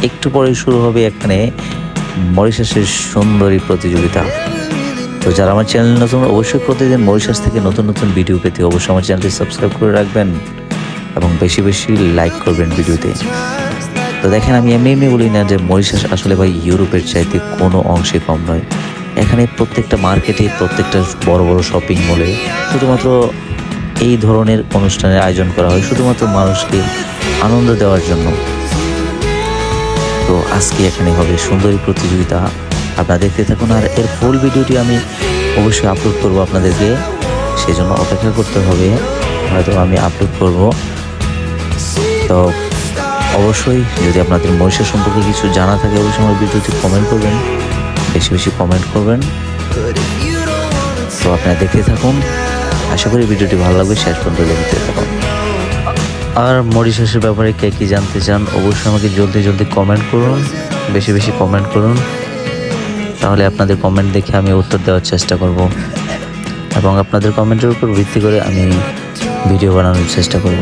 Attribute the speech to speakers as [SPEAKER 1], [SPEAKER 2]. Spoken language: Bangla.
[SPEAKER 1] একটু পরে শুরু হবে এখানে মরিশাসের সুন্দরী প্রতিযোগিতা। তো যারা আমার চ্যানেল নতুন, অবশ্যই প্রতিদিন মরিশাস থেকে নতুন নতুন ভিডিও পেতে অবশ্যই আমার চ্যানেলটি সাবস্ক্রাইব করে রাখবেন এবং বেশি বেশি লাইক করবেন ভিডিওতে। তো দেখেন, আমি এমনি বলি না যে মরিশাস আসলে ভাই ইউরোপের চাইতে কোনো অংশে কম নয়। এখানে প্রত্যেকটা মার্কেটে, প্রত্যেকটা বড় বড় শপিং মলে শুধুমাত্র এই ধরনের অনুষ্ঠানের আয়োজন করা হয়, শুধুমাত্র মানুষকে আনন্দ দেওয়ার জন্য। তো আজকে এখানে হবে সুন্দরী প্রতিযোগিতা, আপনারা দেখতে থাকুন। আর এর ফুল ভিডিওটি আমি অবশ্যই আপলোড করব আপনাদেরকে, সেজন্য অপেক্ষা করতে হবে, হয়তো আমি আপলোড করব। তো অবশ্যই যদি আপনাদের মরিশাস সম্পর্কে কিছু জানা থাকে অবশ্যই আমার ভিডিওতে কমেন্ট করবেন, বেশি বেশি কমেন্ট করবেন। তো আপনারা দেখতে থাকুন, আশা করি ভিডিওটি ভালো লাগবে, শেষ পর্যন্ত দেখতে থাকুন। আর মরিশাসের ব্যাপারে কে কী জানতে চান অবশ্যই আমাকে জলদি জলদি কমেন্ট করুন, বেশি বেশি কমেন্ট করুন, তাহলে আপনাদের কমেন্ট দেখে আমি উত্তর দেওয়ার চেষ্টা করব এবং আপনাদের কমেন্টের উপর ভিত্তি করে আমি ভিডিও বানানোর চেষ্টা করব।